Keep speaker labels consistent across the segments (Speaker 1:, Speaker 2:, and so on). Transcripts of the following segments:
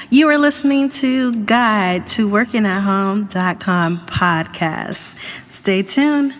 Speaker 1: You are listening to Guide to WorkingAtHome.com podcast. Stay tuned.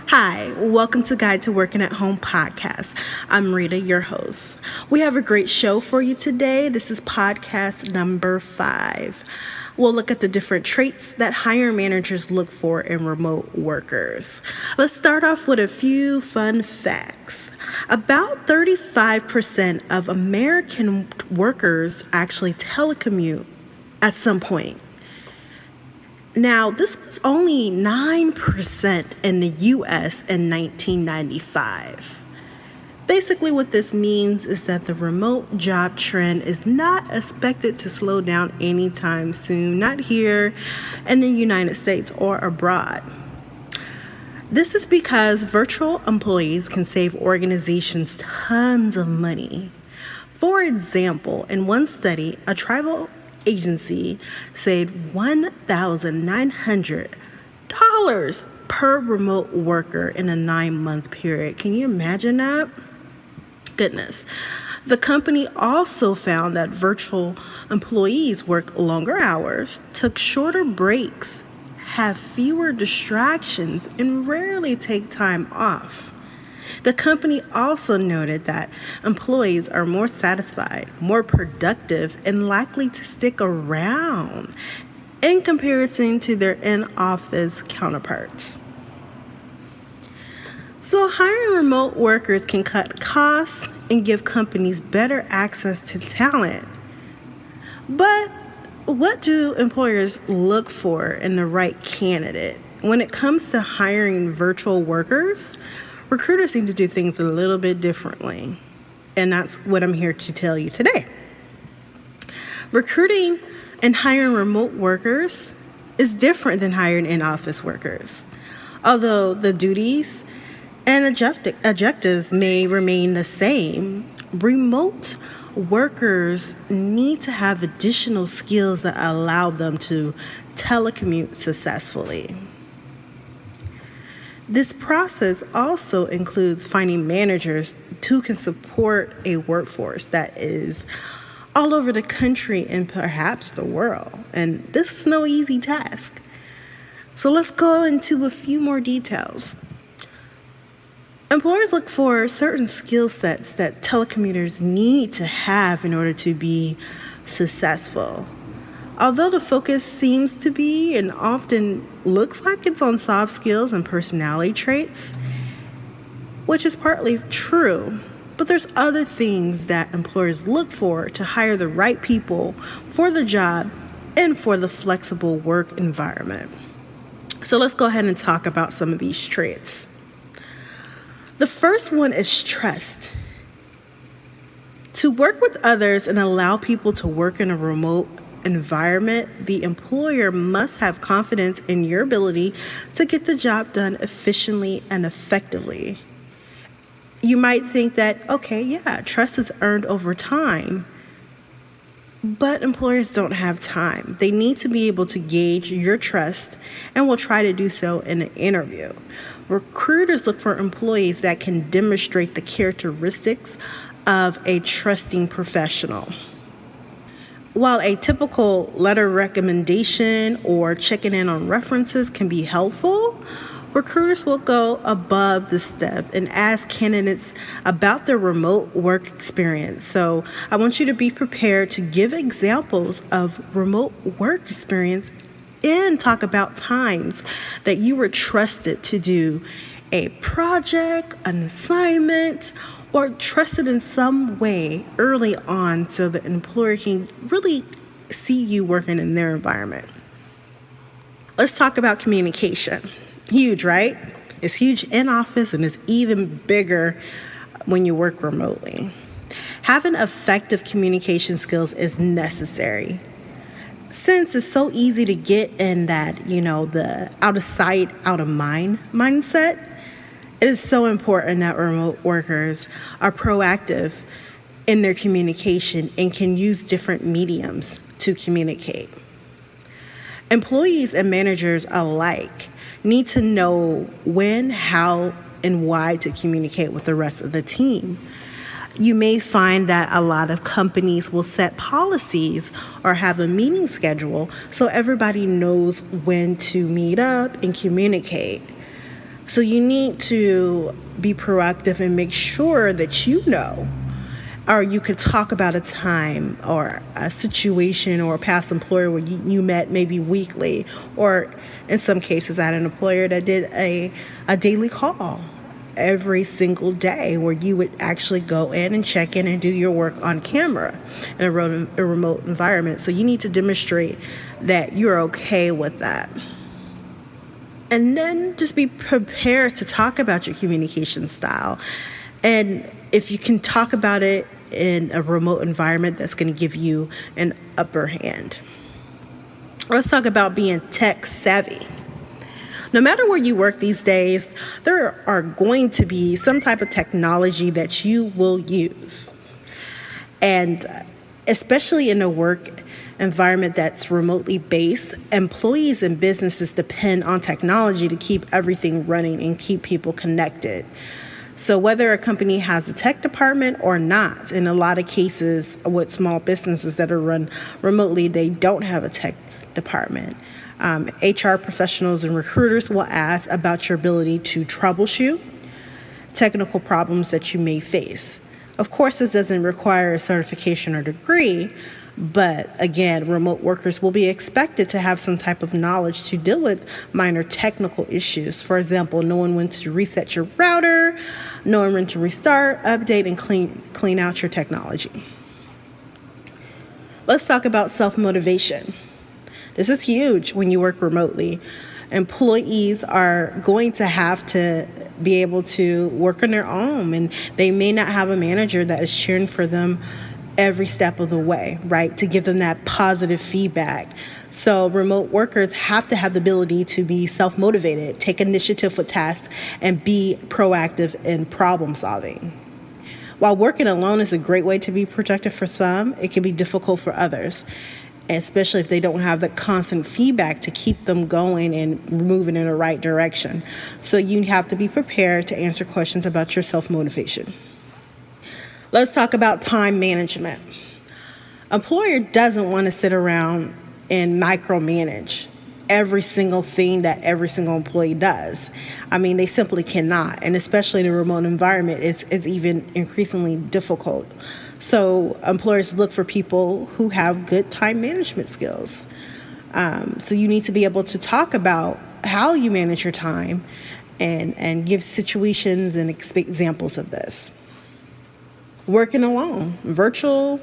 Speaker 1: Hi, welcome to Guide to Working at Home podcast. I'm Rita, your host. We have a great show for you today. This is podcast number 5. We'll look at the different traits that hiring managers look for in remote workers. Let's start off with a few fun facts. About 35% of American workers actually telecommute at some point. Now, this was only 9% in the U.S. in 1995. Basically, what this means is that the remote job trend is not expected to slow down anytime soon, not here in the United States or abroad. This is because virtual employees can save organizations tons of money. For example, in one study, a travel agency saved $1,900 per remote worker in a 9-month period. Can you imagine that? Goodness. The company also found that virtual employees work longer hours, took shorter breaks, have fewer distractions, and rarely take time off. The company also noted that employees are more satisfied, more productive, and likely to stick around in comparison to their in-office counterparts. So hiring remote workers can cut costs and give companies better access to talent. But what do employers look for in the right candidate? When it comes to hiring virtual workers, recruiters need to do things a little bit differently, and that's what I'm here to tell you today. Recruiting and hiring remote workers is different than hiring in-office workers. Although the duties and objectives may remain the same, remote workers need to have additional skills that allow them to telecommute successfully. This process also includes finding managers who can support a workforce that is all over the country and perhaps the world. And this is no easy task. So let's go into a few more details. Employers look for certain skill sets that telecommuters need to have in order to be successful. Although the focus seems to be and often looks like it's on soft skills and personality traits, which is partly true, but there's other things that employers look for to hire the right people for the job and for the flexible work environment. So let's go ahead and talk about some of these traits. The first one is trust. To work with others and allow people to work in a remote environment, the employer must have confidence in your ability to get the job done efficiently and effectively. You might think that, trust is earned over time, but employers don't have time. They need to be able to gauge your trust and will try to do so in an interview. Recruiters look for employees that can demonstrate the characteristics of a trusting professional. While a typical letter recommendation or checking in on references can be helpful, recruiters will go above the step and ask candidates about their remote work experience. So I want you to be prepared to give examples of remote work experience and talk about times that you were trusted to do a project, an assignment, or trusted in some way early on so the employer can really see you working in their environment. Let's talk about communication. Huge, right? It's huge in office and it's even bigger when you work remotely. Having effective communication skills is necessary. Since it's so easy to get in that, the out of sight, out of mind mindset, it is so important that remote workers are proactive in their communication and can use different mediums to communicate. Employees and managers alike need to know when, how, and why to communicate with the rest of the team. You may find that a lot of companies will set policies or have a meeting schedule so everybody knows when to meet up and communicate. So you need to be proactive and make sure that you know, or you could talk about a time or a situation or a past employer where you met maybe weekly, or in some cases I had an employer that did a daily call every single day where you would actually go in and check in and do your work on camera in a remote environment. So you need to demonstrate that you're okay with that. And then just be prepared to talk about your communication style. And if you can talk about it in a remote environment, that's going to give you an upper hand. Let's talk about being tech savvy. No matter where you work these days, there are going to be some type of technology that you will use. And especially in a work environment that's remotely based, employees and businesses depend on technology to keep everything running and keep people connected. So whether a company has a tech department or not, in a lot of cases with small businesses that are run remotely, they don't have a tech department. HR professionals and recruiters will ask about your ability to troubleshoot technical problems that you may face. Of course, this doesn't require a certification or degree, but again, remote workers will be expected to have some type of knowledge to deal with minor technical issues. For example, knowing when to reset your router, knowing when to restart, update, and clean out your technology. Let's talk about self-motivation. This is huge when you work remotely. Employees are going to have to be able to work on their own, and they may not have a manager that is cheering for them every step of the way, right? To give them that positive feedback. So remote workers have to have the ability to be self-motivated, take initiative with tasks, and be proactive in problem solving. While working alone is a great way to be productive for some, it can be difficult for others, especially if they don't have the constant feedback to keep them going and moving in the right direction. So you have to be prepared to answer questions about your self-motivation. Let's talk about time management. Employer doesn't want to sit around and micromanage every single thing that every single employee does. I mean, they simply cannot, and especially in a remote environment, it's even increasingly difficult. So employers look for people who have good time management skills. So you need to be able to talk about how you manage your time and give situations and examples of this. Working alone, virtual,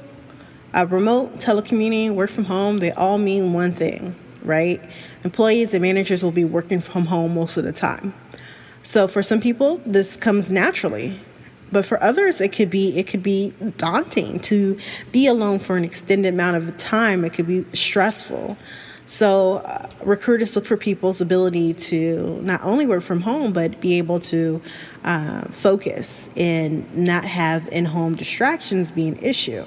Speaker 1: remote, telecommuting, work from home, they all mean one thing, right? Employees and managers will be working from home most of the time. So for some people, this comes naturally. But for others, it could be daunting to be alone for an extended amount of time. It could be stressful. So recruiters look for people's ability to not only work from home, but be able to focus and not have in-home distractions be an issue,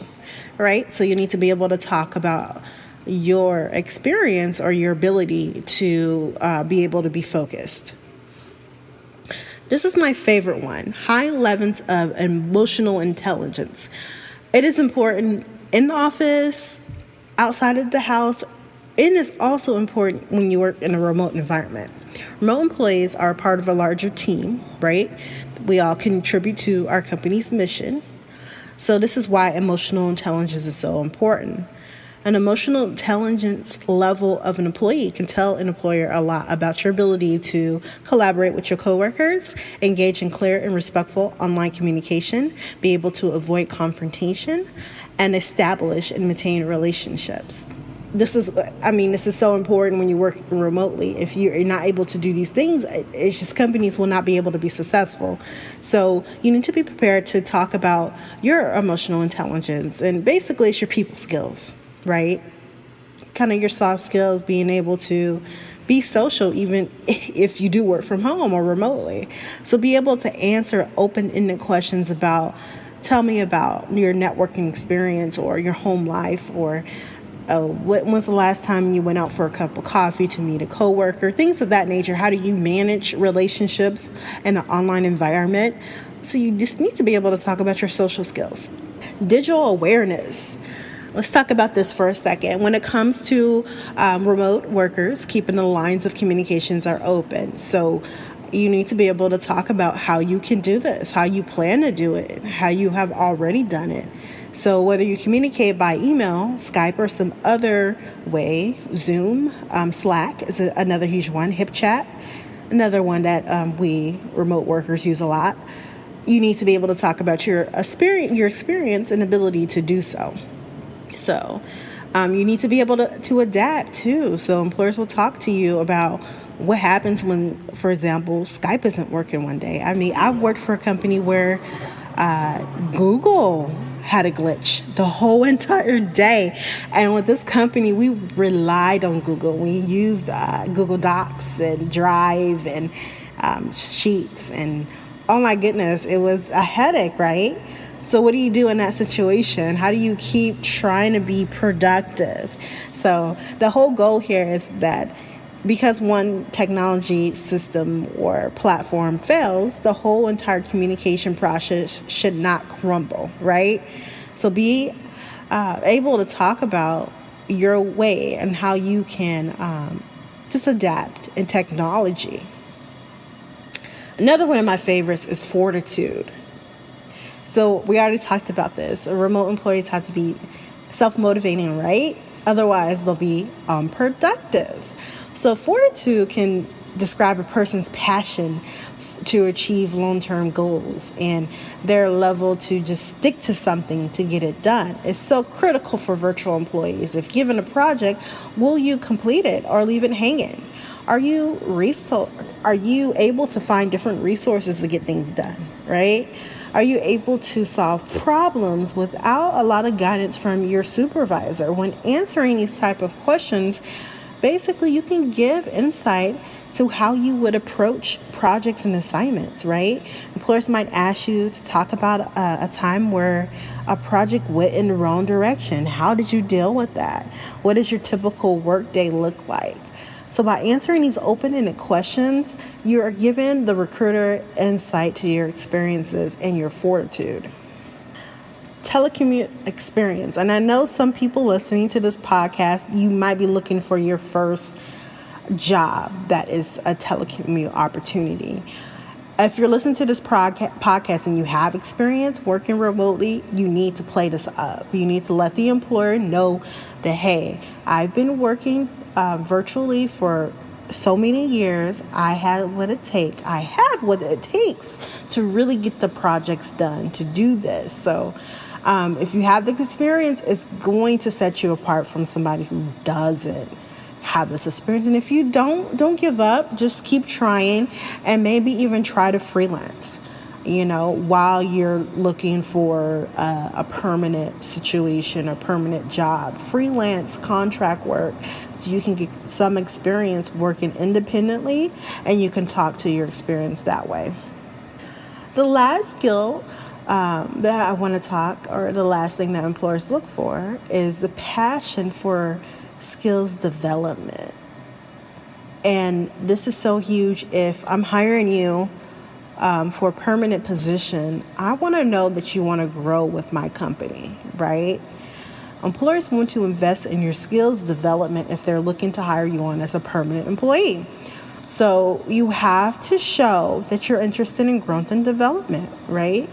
Speaker 1: right? So you need to be able to talk about your experience or your ability to be able to be focused. This is my favorite one, high levels of emotional intelligence. It is important in the office, outside of the house. It is also important when you work in a remote environment. Remote employees are a part of a larger team, right? We all contribute to our company's mission. So this is why emotional intelligence is so important. An emotional intelligence level of an employee can tell an employer a lot about your ability to collaborate with your coworkers, engage in clear and respectful online communication, be able to avoid confrontation, and establish and maintain relationships. This is so important when you work remotely. If you're not able to do these things, it's just companies will not be able to be successful. So you need to be prepared to talk about your emotional intelligence, and basically it's your people skills, right? Kind of your soft skills, being able to be social even if you do work from home or remotely. So be able to answer open-ended questions about, tell me about your networking experience or your home life, or when was the last time you went out for a cup of coffee to meet a coworker, things of that nature. How do you manage relationships in an online environment? So you just need to be able to talk about your social skills. Digital awareness. Let's talk about this for a second. When it comes to remote workers, keeping the lines of communications are open. So you need to be able to talk about how you can do this, how you plan to do it, how you have already done it. So whether you communicate by email, Skype, or some other way, Zoom, Slack is another huge one, HipChat, another one that we remote workers use a lot. You need to be able to talk about your experience and ability to do so. So you need to be able to adapt too. So employers will talk to you about what happens when, for example, Skype isn't working one day. I mean, I've worked for a company where Google had a glitch the whole entire day. And with this company, we relied on Google. We used Google Docs and Drive and Sheets. And oh my goodness, it was a headache, right? So what do you do in that situation? How do you keep trying to be productive? So the whole goal here is that because one technology system or platform fails, the whole entire communication process should not crumble, right? So be able to talk about your way and how you can just adapt in technology. Another one of my favorites is fortitude. So we already talked about this. Remote employees have to be self-motivating, right? Otherwise, they'll be unproductive. So fortitude can describe a person's passion to achieve long-term goals and their level to just stick to something to get it done. It's so critical for virtual employees. If given a project, will you complete it or leave it hanging? Are you able to find different resources to get things done, right? Are you able to solve problems without a lot of guidance from your supervisor? When answering these type of questions, basically you can give insight to how you would approach projects and assignments, right? Employers might ask you to talk about a time where a project went in the wrong direction. How did you deal with that? What does your typical workday look like? So by answering these open-ended questions, you are giving the recruiter insight to your experiences and your fortitude. Telecommute experience. And I know some people listening to this podcast, you might be looking for your first job that is a telecommute opportunity. If you're listening to this podcast and you have experience working remotely, you need to play this up. You need to let the employer know that, hey, I've been working virtually for so many years. I have what it takes to really get the projects done, to do this. So if you have the experience, it's going to set you apart from somebody who doesn't have this experience. And if you don't give up, just keep trying, and maybe even try to freelance, while you're looking for a permanent situation, a permanent job. Freelance contract work, so you can get some experience working independently, and you can talk to your experience that way. The last skill that I want to talk, or the last thing that employers look for, is the passion for skills development. And this is so huge. If I'm hiring you for a permanent position, I want to know that you want to grow with my company, right? Employers want to invest in your skills development if they're looking to hire you on as a permanent employee. So you have to show that you're interested in growth and development, right?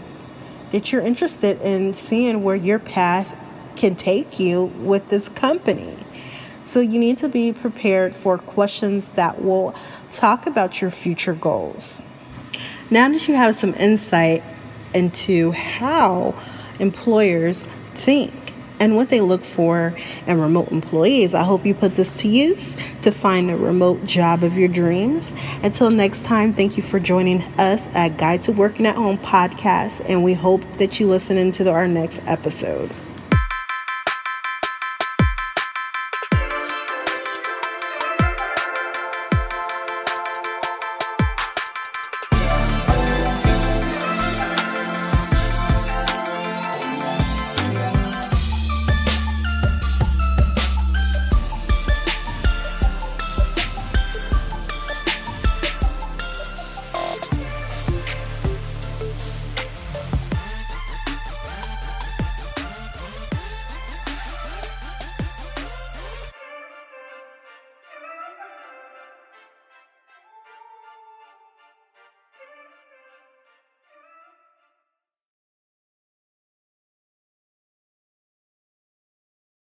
Speaker 1: That you're interested in seeing where your path can take you with this company. So you need to be prepared for questions that will talk about your future goals. Now that you have some insight into how employers think and what they look for in remote employees, I hope you put this to use to find a remote job of your dreams. Until next time, thank you for joining us at Guide to Working at Home podcast, and we hope that you listen into our next episode.